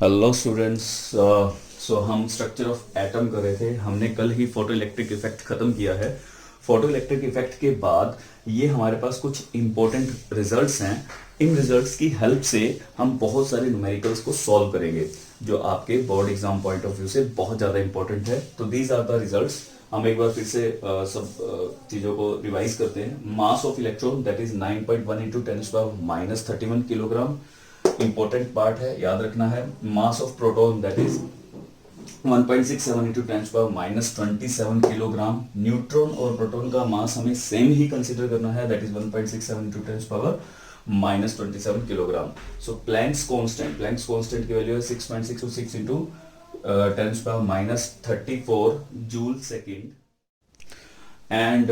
Hello students. सो हम structure of atom कर रहे थे। हमने कल ही फोटो इलेक्ट्रिक इफेक्ट खत्म किया है। फोटो इलेक्ट्रिक इफेक्ट के बाद ये हमारे पास कुछ इंपॉर्टेंट रिजल्ट्स हैं। इन रिजल्ट्स की हेल्प से हम बहुत सारे न्यूमेरिकल्स को सॉल्व करेंगे जो आपके board exam point of view से बहुत ज़्यादा इंपॉर्टेंट है। तो दीज आर द रिजल्ट्स। हम एक बार फिर से सब चीज़ों को रिवाइज करते हैं। Mass of electron that is 9.1 into 10⁻³ kilogram. Important part है, याद रखना है। Mass of proton that is 1.67 into 10⁻27 kilogram. Neutron और प्रोटॉन का मास हमें सेम ही कंसीडर करना है, that is 1.67 into 10⁻27 kilogram. So Planck's constant की वैल्यू है 6.626 into 10⁻34 joule second. And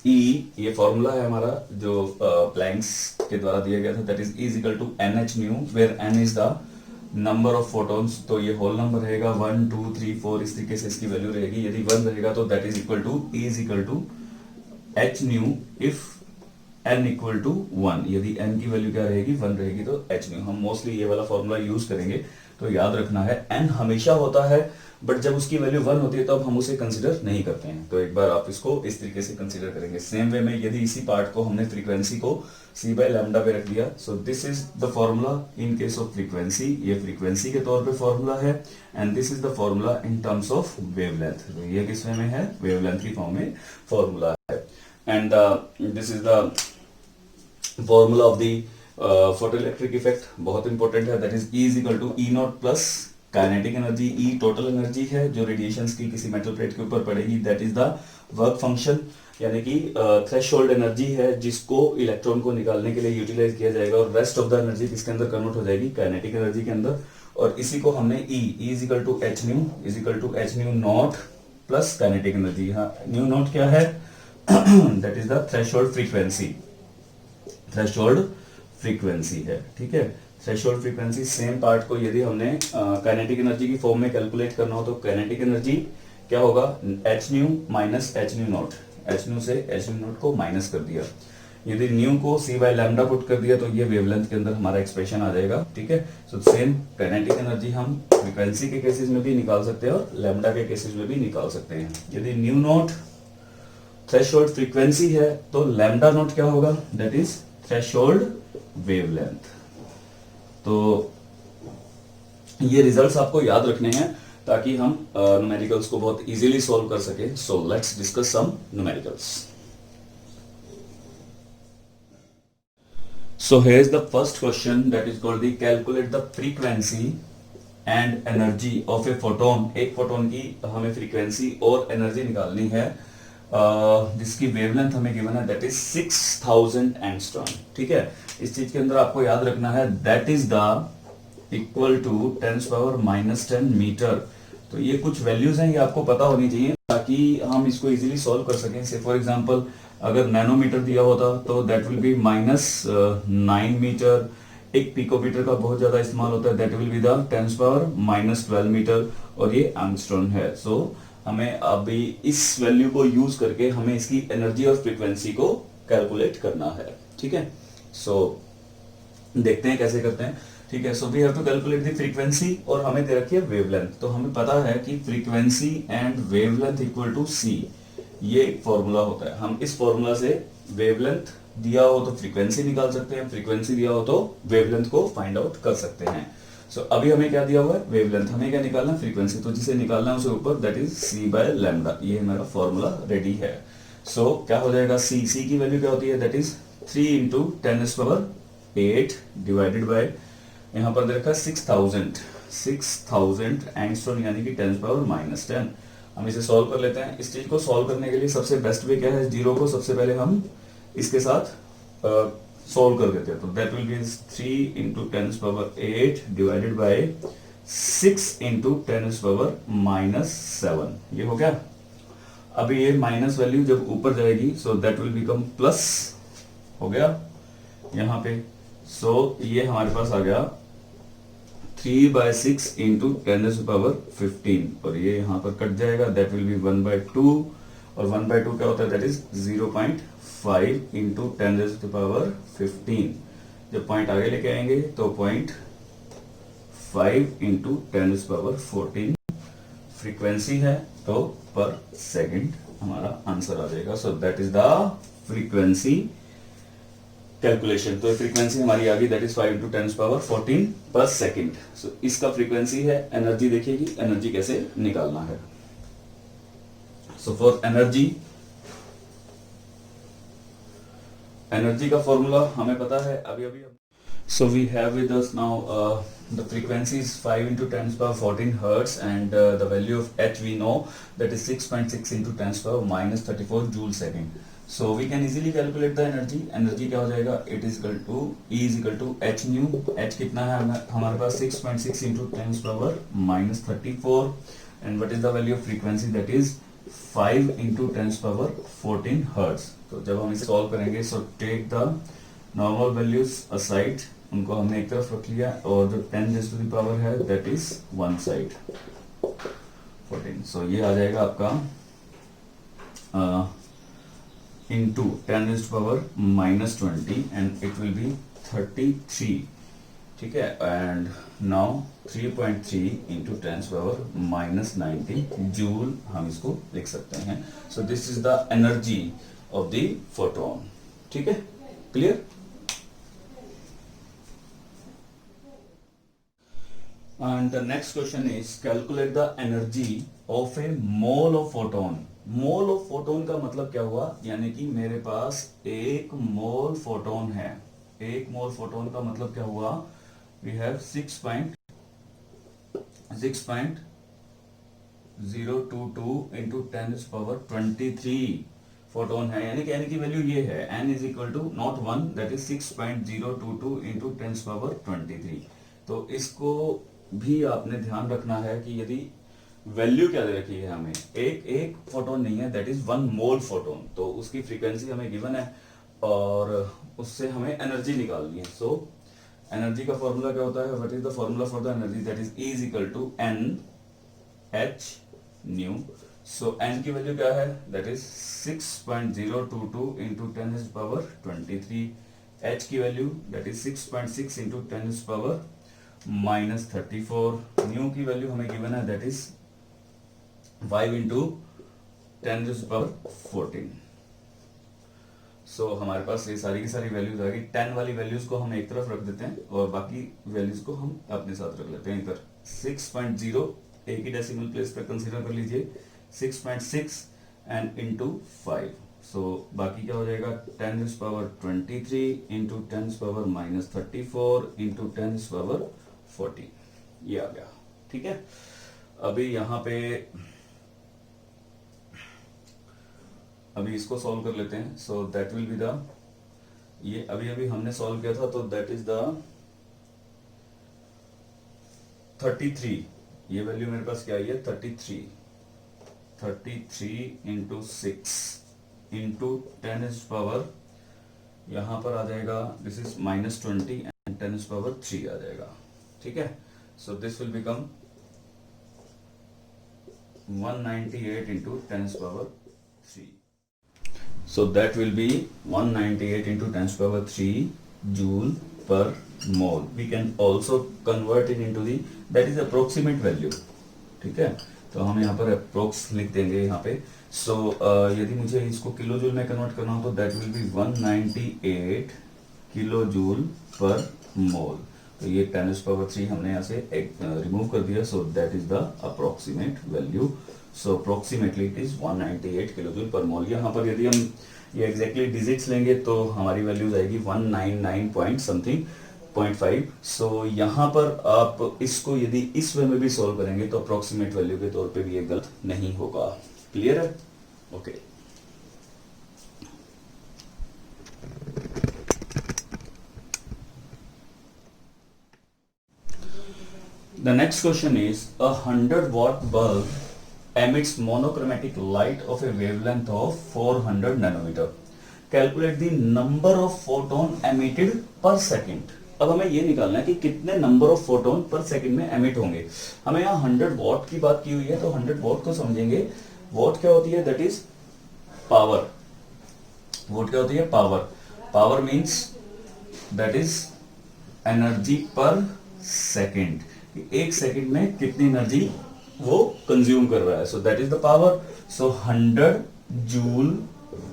E ये फॉर्मूला है हमारा जो प्लैंक्स के द्वारा दिया गया था, that is equal to NH nu, where N is the number of photons. तो ये होल नंबर रहेगा 1 2 3 4, इस तरीके से इसकी वैल्यू रहेगी। यदि 1 रहेगा तो that is equal to E is equal to H nu if N equal to 1। यदि N की वैल्यू क्या रहेगी, 1 रहेगी तो H न्यू। हम मोस्टली ये वाला फॉर्मूला यूज करेंगे, तो याद रखना है N हमेशा होता है, बट जब उसकी वैल्यू 1 होती है तब हम उसे कंसीडर नहीं करते हैं। तो एक बार आप इसको इस तरीके से कंसीडर करेंगे। सेम वे में यदि इसी पार्ट को हमने फ्रीक्वेंसी को c/λ पे रख दिया, so this is the formula in case of frequency. ये फ्रीक्वेंसी के तौर पे फॉर्मूला है, and this is the formula in terms of wavelength. तो ये किस वे में है, वेवलेंथ की फॉर्म में फॉर्मूला है। And this is the formula of the photoelectric effect, बहुत इंपॉर्टेंट है। That is E is equal to E naught plus kinetic energy. E total energy है जो रेडिएशंस की किसी मेटल प्लेट के ऊपर पड़ेगी, that is the work function, यानी कि थ्रेशोल्ड एनर्जी है जिसको इलेक्ट्रॉन को निकालने के लिए यूटिलाइज किया जाएगा, और रेस्ट ऑफ द एनर्जी किसके अंदर कन्वर्ट हो जाएगी, काइनेटिक एनर्जी के अंदर। और इसी को हमने E is equal to H nu naught plus kinetic energy. यहाँ न्यू नॉट क्या है, that is the threshold frequency है, ठीक है। थ्रेशोल्ड फ्रीक्वेंसी सेम पार्ट को यदि हमने काइनेटिक एनर्जी की फॉर्म में कैलकुलेट करना हो तो काइनेटिक एनर्जी क्या होगा, H nu minus H nu not. H new से H न्यू नॉट को माइनस कर दिया, यदि न्यू को c/λ पुट कर दिया तो ये वेवलेंथ के अंदर हमारा एक्सप्रेशन आ जाएगा, ठीक है। सो सेम काइनेटिक एनर्जी हम फ्रीक्वेंसी के केसेस में भी निकाल सकते हैं और लैम्डा के केसेस में भी निकाल सकते हैं। यदि न्यू नॉट थ्रेशोल्ड फ्रीक्वेंसी है तो लैम्डा नॉट क्या होगा, दैट इज थ्रेशोल्ड वेवलेंथ। तो ये रिजल्ट्स आपको याद रखने हैं ताकि हम न्यूमेरिकल्स को बहुत इजीली सॉल्व कर सके। So let's discuss some numericals. So here is the first question that is called the calculate the frequency and energy of a photon. एक फोटोन की हमें फ्रीक्वेंसी और एनर्जी निकालनी है, जिसकी वेवलेंथ हमें गिवन है, दैट इज 6000 एंगस्ट्रॉम, ठीक है। इस चीज के अंदर आपको याद रखना है that is the equal to 10⁻⁻10 metre. तो ये कुछ वैल्यूज हैं, ये आपको पता होनी चाहिए ताकि हम इसको इजीली सॉल्व कर सकें। से फॉर एग्जांपल अगर नैनोमीटर दिया होता तो दैट विल बी -9 मीटर। एक पिकोमीटर का बहुत ज्यादा इस्तेमाल होता है, that will be the 10⁻12 metre, और ये एंगस्ट्रॉम है। सो हमें अभी इस वैल्यू को यूज करके हमें इसकी एनर्जी और फ्रीक्वेंसी को कैलकुलेट करना है, ठीक है। सो देखते हैं कैसे करते हैं, ठीक है। So we have to calculate the frequency, और हमें दे रखी है वेवलेंथ। तो हमें पता है कि frequency and wavelength equal to C, ये एक फॉर्मूला होता है। हम इस फॉर्मूला से वेवलेंथ दिया हो तो फ्रीक्वेंसी निकाल सकते हैं, फ्रीक्वेंसी दिया हो तो वेवलेंथ को फाइंड आउट कर सकते हैं। सो अभी हमें क्या दिया हुआ है, वेवलेंथ। हमें क्या निकालना है, फ्रीक्वेंसी। तो जिसे निकालना है उसे ऊपर, दैट इज c/λ। ये हमारा फॉर्मूला रेडी है। सो क्या हो जाएगा, C की वैल्यू क्या होती है, that is 3 into 10⁸ divided by, यहाँ पर दे रखा है 6000 एंगस्ट्रॉम, यानी कि 10⁻⁻10। हम इसे सॉल्व कर लेते हैं। इस चीज को सॉल्व करने के लिए सबसे बेस्ट वे क्या है, जीरो को सबसे पहले हम इसके साथ सॉल्व कर देते हैं। तो that will B 3 into 10⁸ divided by 6 into 10⁻⁻7। ये हो गया। अभी ये माइनस वैल्यू जब ऊपर जाएगी, so that will become plus, हो गया यहाँ पे। सो ये हमारे पास आ गया 3/6 इंटू 10⁻15, और ये यहाँ पर कट जाएगा, दैट विल बी 1/2, और 1/2 क्या होता है, दैट इज 0.5 इंटू 10⁻15। जब पॉइंट आगे लेके आएंगे तो 0.5 5 इंटू 10⁻14 फ्रीक्वेंसी है, तो पर सेकंड हमारा आंसर आ जाएगा. सो that is the frequency calculation. तो फ्रीक्वेंसी हमारी आ गई, दैट इज 5 इंटू 10⁻14 पर सेकंड. सो इसका फ्रीक्वेंसी है. एनर्जी देखिएगी, एनर्जी कैसे निकालना है. सो फॉर एनर्जी का फॉर्मूला हमें पता है अभी. So we have with us now the frequency is 5 into 10⁻14 hertz, and the value of h we know, that is 6.6 into 10⁻−34 joule second. So we can easily calculate the energy. Energy क्या हो जाएगा? It is equal to E is equal to h nu. h कितना है हमारे पास? 6.6 into 10⁻−34, and what is the value of frequency? That is 5 into 10⁻14 hertz. तो जब हम इसे solve करेंगे, so take the normal values aside, उनको हमने एक तरफ रख लिया, और जो 10⁻⁴ है दैट इज वन साइड 14. सो ये आ जाएगा आपका into 10⁻⁻20 and it will be 33. ठीक है, एंड नाउ 3.3 इंटू 10⁻⁻90 जूल हम इसको लिख सकते हैं. So this is the energy of the photon. ठीक है, clear. And the next question is calculate the energy of a mole of photon. Mole of photon का मतलब क्या हुआ? यानी कि मेरे पास एक मोल फोटोन है. एक मोल फोटोन का मतलब क्या हुआ? We have 6.022 into 10⁻23 फोटोन है. यानी कि n की वैल्यू ये है, n is equal to not 1, that is 6.022 into 10⁻23. तो इसको भी आपने ध्यान रखना है कि यदि वैल्यू क्या दे रखी है हमें, एक फोटोन नहीं है, that is one mole photon, तो उसकी फ्रीक्वेंसी हमें गिवन है और उससे हमें एनर्जी निकालनी है. सो एनर्जी का फॉर्मूला क्या होता है? What is the formula for the energy? That is E is equal to n h nu. So n की वैल्यू क्या है? That is 6.022 into 10⁻23. h की value that is 6.6 into 10⁻⁻34. New की value हमें गिवन है, दैट इज 5 into 10⁻14. सो हमारे पास ये सारी की सारी वैल्यूज आ गई. 10 वाली वैल्यूज को हम एक तरफ रख देते हैं और बाकी वैल्यूज को हम अपने साथ रख लेते हैं इधर. 6.0 एक ही डेसिमल प्लेस पे कंसीडर कर लीजिए, 6.6 एंड इंटू 5. सो बाकी क्या हो जाएगा? 10⁻23 इंटू 10⁻⁻34 इंटू 10⁻40. ये आ गया. ठीक है, अभी यहां पे अभी इसको सॉल्व कर लेते हैं. So that will be the, ये अभी हमने सॉल्व किया था, तो दैट इज द 33. ये वैल्यू मेरे पास क्या आई है? 33 इंटू 6 इंटू 10⁻, यहां पर आ जाएगा, दिस इज -20 एंड 10⁻3 आ जाएगा. ठीक है, so this will become 198 into 10⁻3. So that will be 198 into 10⁻3 joule per mole. We can also convert it into the, that is approximate value. ठीक है, तो हम यहाँ पर अप्रोक्स लिख देंगे यहाँ पे. सो यदि मुझे इसको किलो जूल में कन्वर्ट करना हो तो that will be 198 kilo joule per mole. तो ये 10⁻3 हमने यहाँ से रिमूव कर दिया. So that is the approximate value. So approximately it is 198 kilo joule per mole. यहाँ पर यदि हम ये एग्जैक्टली डिजिट्स लेंगे तो हमारी वैल्यूज आएगी 199 पॉइंट समथिंग 0.5. सो यहाँ पर आप इसको यदि इस वे में भी सॉल्व करेंगे तो अप्रोक्सीमेट वैल्यू के तौर पे भी ये गलत नहीं होगा. क्लियर है? Okay. The next question is a 100-watt bulb emits monochromatic light of a wavelength of 400 nanometer. Calculate the number of photon emitted per second. अब हमें ये निकालना है कि कितने नंबर ऑफ फोटोन पर सेकंड में एमिट होंगे. हमें यहाँ 100 वॉट की बात की हुई है, तो 100 वॉट को समझेंगे. वॉट क्या होती है? That is power. वॉट क्या होती है? Power. Power means that is energy पर सेकेंड. कि 1 सेकंड में कितनी एनर्जी वो कंज्यूम कर रहा है। सो that is the power. So 100 joule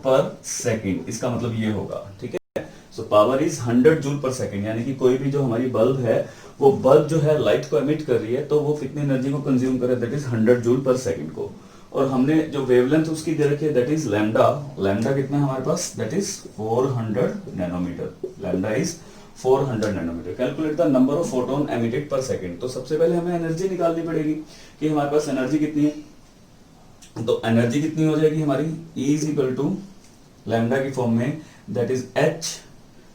पर सेकंड, इसका मतलब ये होगा, ठीक है। सो पावर इज 100 जूल पर सेकंड, यानी कि कोई भी जो हमारी बल्ब है, वो बल्ब जो है लाइट को एमिट कर रही है, तो वो कितनी एनर्जी को कंज्यूम करे, दैट इज 100 जूल पर सेकंड को। और हमने जो वेवलेंथ उसकी दे रखी है, दैट इज लैम्डा। लैम्डा कितना है हमारे पास, that is 400 nanometer. Lambda is 400 nanometer. Calculate the number of photon emitted per second. तो सबसे पहले हमें एनर्जी निकालनी पड़ेगी कि हमारे पास एनर्जी कितनी है। तो एनर्जी कितनी हो जाएगी हमारी, E is equal to lambda की फॉर्म में, that is H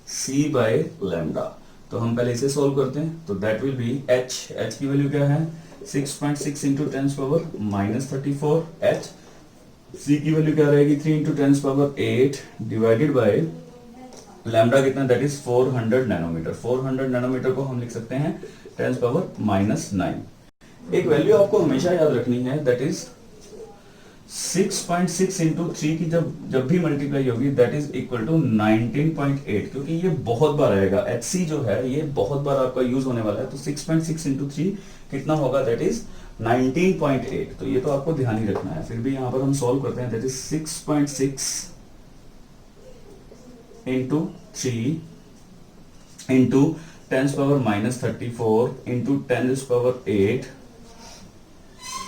C by lambda. तो हम पहले इसे सोल्व करते हैं। तो दैट विल बी एच की वैल्यू क्या है, 6.6 इंटू 10 पावर -34 एच। सी की वैल्यू क्या रहेगी, 3 into 10 power 8 divided by lambda कितना, दैट इज 400 नैनोमीटर। 400 नैनोमीटर को हम लिख सकते हैं 10 पावर -9। एक वैल्यू आपको हमेशा याद रखनी है, दैट इज 6.6 इंटू 3 की जब भी मल्टीप्लाई होगी, दैट इज इक्वल टू 19.8, क्योंकि ये बहुत बार आएगा। HC जो है ये बहुत बार आपका यूज होने वाला है। तो 6.6 इंटू 3 कितना होगा, दैट इज 19.8। तो ये तो आपको ध्यान ही रखना है। फिर भी यहां पर हम सॉल्व करते हैं, that is 6.6 into 3 into 10 power -34 into 10 power 8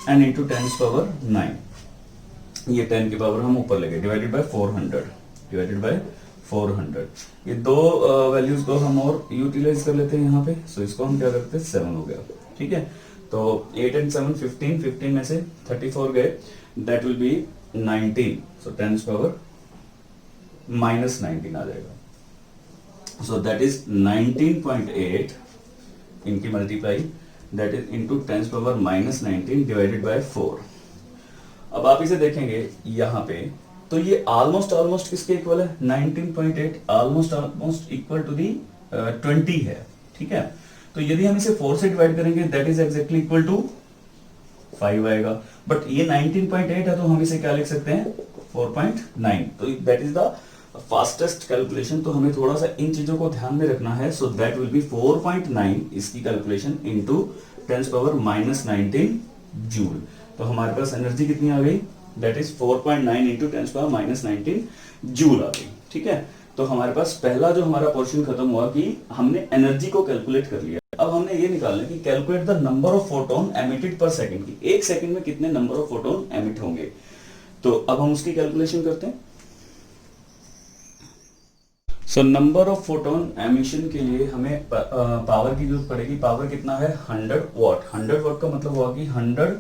and into 10 power 9। ये 10 की पावर हम ऊपर लेंगे, डिवाइडेड बाय 400। ये दो वैल्यूज को हम और यूटिलाइज कर लेते हैं यहाँ पे। सो इसको हम क्या करते हैं, 7 हो गया, ठीक है। तो 8 एंड 7 15, 15 में से 34 गए, that will B 19। So 10 power -19 आ जाएगा। सो दैट इज 19.8 इनकी multiply, that is into 10 power -19 divided by 4। अब आप इसे देखेंगे यहाँ पे, तो ये ऑलमोस्ट किसके इक्वल है, 19.8 ऑलमोस्ट इक्वल टू दी 20 है, ठीक है। तो यदि हम इसे 4 से डिवाइड करेंगे, that is exactly equal to 5 आएगा। बट ये 19.8 है, तो हम इसे क्या लिख सकते हैं, 4.9। तो that is the fastest calculation. तो हमें थोड़ा सा इन चीजों को ध्यान में रखना है। सो दैट विल बी 4.9 इसकी कैलकुलेशन इंटू 10 पावर -19 जूल। तो हमारे पास एनर्जी कितनी आ गई, that is 4.9 into 10 power -19 joule आ गई, ठीक है। तो हमारे पास पहला जो हमारा पोर्शन खत्म हुआ कि हमने एनर्जी को कैलकुलेट कर लिया। अब हमने ये निकालना कि calculate the number of photon emitted per second की, 1 सेकंड में कितने नंबर ऑफ फोटोन एमिट होंगे। तो अब हम उसकी कैलकुलेशन करते हैं। So number of photon emission के लिए हमें पावर की जरूरत पड़ेगी। पावर कितना है, 100 वॉट। 100 वॉट का मतलब हुआ कि 100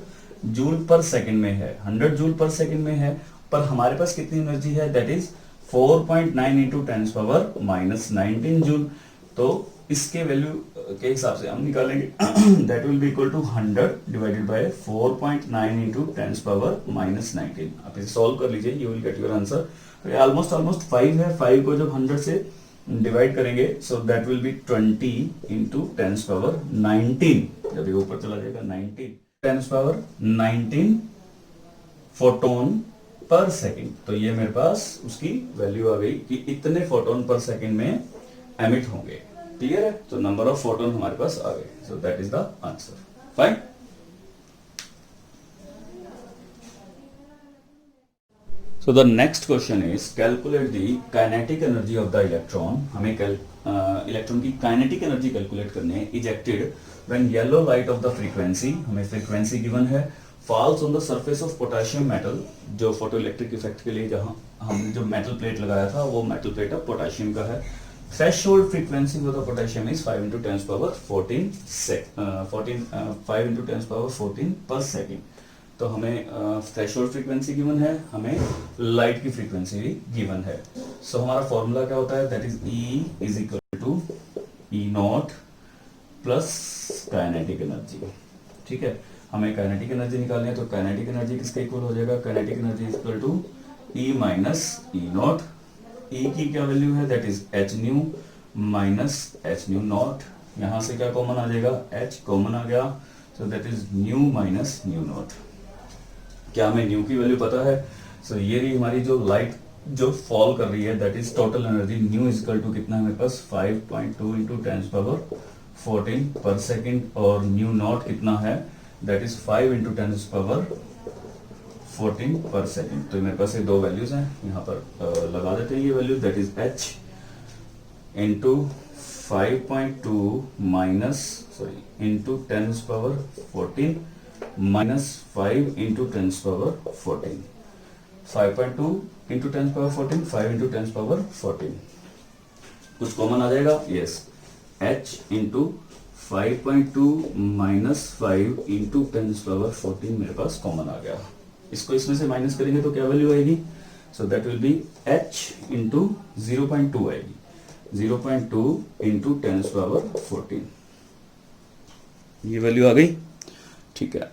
जूल पर सेकंड में है, 100 जूल पर सेकंड में है। पर हमारे पास कितनी एनर्जी है, that is 4.9 into 10 power -19 joule. तो इसके वैल्यू के हिसाब से हम निकालेंगे, that will be equal to 100 divided by 4.9 into 10 power -19। आप इसे सॉल्व कर लीजिए, you will get your answer. तो ये ऑलमोस्ट 5 है। 5 को जब 100 से डिवाइड करेंगे, so that will B 20 into 10 power 19। जब ये ऊपर चला जाएगा 19 10 पावर 19 फोटोन पर सेकंड। तो ये मेरे पास उसकी वैल्यू आ गई कि इतने फोटोन पर सेकंड में एमिट होंगे। क्लियर है। तो नंबर ऑफ फोटोन हमारे पास आ गए। सो that is the answer. Fine. So the next question is calculate the kinetic energy of the electron. हमें इलेक्ट्रॉन की काइनेटिक एनर्जी कैलकुलेट करनी है ejected when yellow light of the frequency, हमें frequency given है, falls on the surface of potassium metal, जो photo electric effect के लिए जहां हमने जो मेटल प्लेट लगाया था वो मेटल प्लेट अब पोटेशियम का है। Threshold frequency for the potassium is 5 into 10 power 14 5 into 10 power 14 पर सेकेंड। तो हमें थ्रेशोल्ड फ्रीक्वेंसी गिवन है, हमें लाइट की फ्रीक्वेंसी भी गिवन है। सो हमारा फॉर्मूला क्या होता है, that is E is equal to E naught plus kinetic energy. ठीक है, हमें काइनेटिक एनर्जी निकालनी है। तो काइनेटिक एनर्जी किसके इक्वल हो जाएगा, kinetic energy is equal to E minus E naught. E की क्या वैल्यू है, that is H nu minus H nu naught. यहां से क्या कॉमन आ जाएगा, H कॉमन आ गया। सो that is new minus new naught. क्या हमें न्यू की वैल्यू पता है। सो ये रही हमारी जो लाइट जो फॉल कर रही है, that is total energy. Nu is equal to कितना है मेरे पास 5.2 इंटू 10 पावर 14 पर सेकेंड, और न्यू नॉट कितना है, दैट इज 5 इंटू 10 पावर 14 पर सेकेंड। तो मेरे पास ये दो वैल्यूज हैं, यहाँ पर लगा देते हैं ये value, that is h into 5.2 minus into 10 power 14 minus 5 into 10 power 14, 5.2 into 10 power 14, 5 into 10 power 14। कुछ कॉमन आ जाएगा, yes, h into 5.2 minus 5 into 10 power 14 मेरे पास कॉमन आ गया। इसको इसमें से माइनस करेंगे तो क्या वैल्यू आएगी, so that will B h into 0.2 आएगी, 0.2 इंटू 10 पावर 14, ये वैल्यू आ गई, ठीक है।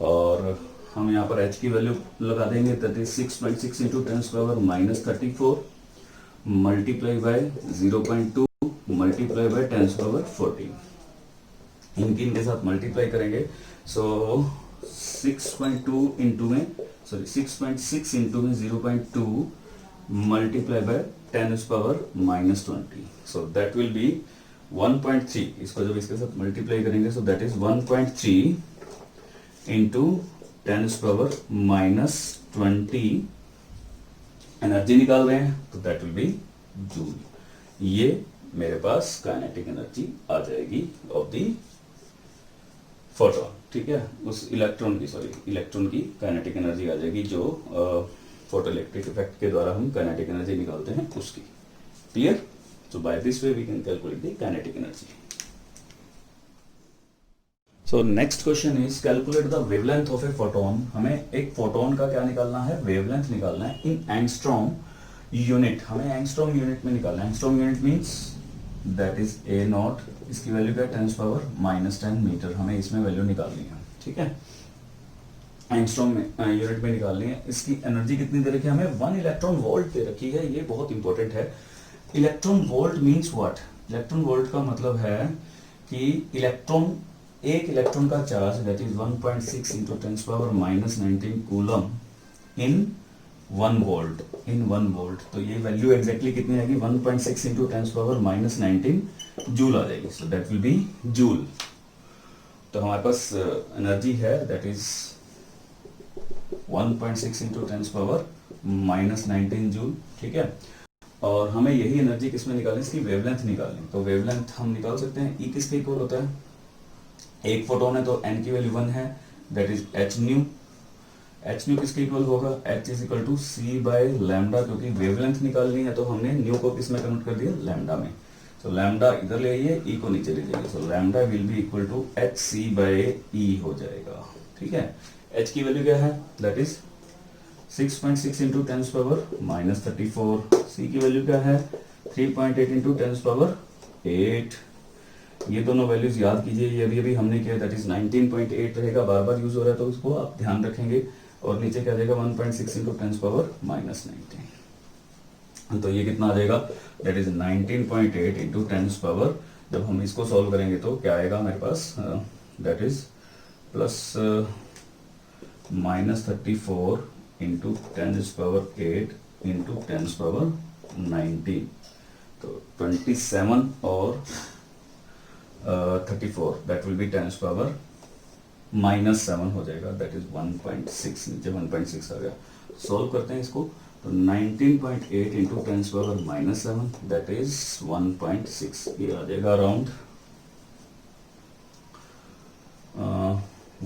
और हम यहाँ पर h की वैल्यू लगा देंगे, that is 6.6 into 10 power minus 34 multiply by 0.2 multiply by 10 power 14। इनके साथ मल्टीप्लाई करेंगे, सो 6.2 इंटू में 6.6 इंटू में 0.2 multiply by 10 power minus 20, so that will B 1.3। इसको जब इसके साथ मल्टीप्लाई करेंगे, सो that is 1.3 into 10 power minus 20 energy निकाल रहे हैं, तो दैट विल बी जूल। ये मेरे पास काइनेटिक एनर्जी आ जाएगी ऑफ द फोटोन, ठीक है, उस इलेक्ट्रॉन की काइनेटिक एनर्जी आ जाएगी, जो फोटो इलेक्ट्रिक इफेक्ट के द्वारा हम काइनेटिक एनर्जी निकालते हैं उसकी। Clear? So by this way we can calculate the kinetic energy. So next question is calculate the wavelength of a photon. हमें एक फोटोन का क्या निकालना है, वेवलेंथ निकालना है इन एंगस्ट्रॉम यूनिट। हमें एंगस्ट्रॉम यूनिट में निकालना है। Angstrom unit means that is a not, इसकी वैल्यू क्या है, 10 पावर माइनस 10 मीटर। हमें इसमें वैल्यू निकालनी है, ठीक है, एंगस्ट्रॉम में यूनिट में निकालनी है। इसकी एनर्जी कितनी दे रखी है, हमें 1 इलेक्ट्रॉन वोल्ट दे रखी है। ये बहुत इंपॉर्टेंट है। Electron volt means what, electron volt का मतलब है कि इलेक्ट्रॉन, एक इलेक्ट्रॉन का charge that is 1.6 into 10 power minus 19 coulomb in 1 volt, in 1 volt. तो ये वैल्यू एग्जैक्टली कितनी आएगी, 1.6 इंटू 10 पावर माइनस 19 जूल आ जाएगी। So that will B joule. तो हमारे पास एनर्जी है that is 1.6 into 10 power minus 19 joule, ठीक है। और हमें यही एनर्जी किसमें निकालनी, इसकी वेवलेंथ निकालनी। तो वेवलेंथ हम निकाल सकते हैं, ई किसके इक्वल होता है, एक फोटोन है तो n की वैल्यू 1 है, that is h nu. h nu किसके इक्वल होगा, h is equal to c by lambda, क्योंकि वेवलेंथ निकालनी है तो हमने न्यू को किस में कन्वर्ट कर दिया, लैम्डा में। तो लैम्डा इधर ले आइए, e को नीचे ले जाइए, so lambda will be equal to hc by e हो जाएगा, ठीक है। h की वैल्यू क्या है, that is 6.6 into 10 power minus 34। c की वैल्यू क्या है, 3.8 इंटू 10 पावर 8। ये दोनों वैल्यूज याद कीजिए, ये अभी हमने किया, दैट इज 19.8 रहेगा, बार बार यूज हो रहा है तो उसको आप ध्यान रखेंगे। और नीचे क्या देगा, 1.6 इंटू 10 पावर माइनस 19। तो ये कितना आ जाएगा, दैट इज 19.8 इंटू 10 पावर। जब हम इसको सॉल्व करेंगे तो क्या आएगा हमारे पास, that is plus minus 34 into 10 power 8 into 10 power 19। तो 27 और 34 that will be 10 power minus 7 हो जाएगा, दैट इज 1.6, नीचे 1.6 आ गया। सॉल्व करते हैं इसको, तो 19.8 into 10 power minus 7 that is 1.6, ये आ जाएगा around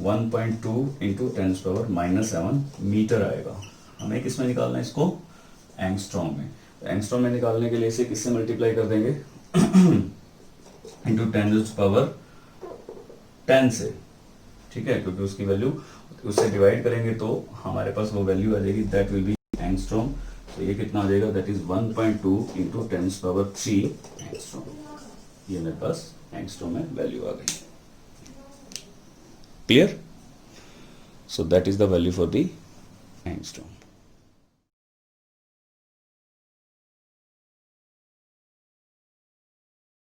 1.2 into 10 power minus 7 metre आएगा। हमें किस में निकालना है इसको, एंगस्ट्रॉम में। एंगस्ट्रॉम में निकालने के लिए इसे किससे मल्टीप्लाई कर देंगे, इंटू 10 पावर 10 से, ठीक है, क्योंकि उसकी वैल्यू उससे डिवाइड करेंगे तो हमारे पास वो वैल्यू आ जाएगी, दैट विल बी एंगस्ट्रॉम। तो ये कितना आ जाएगा, that is 1.2 into 10 power 3 angstrom. ये मेरे पास एंगस्ट्रॉम में वैल्यू आ गई। Clear? So that is the value for the angstrom.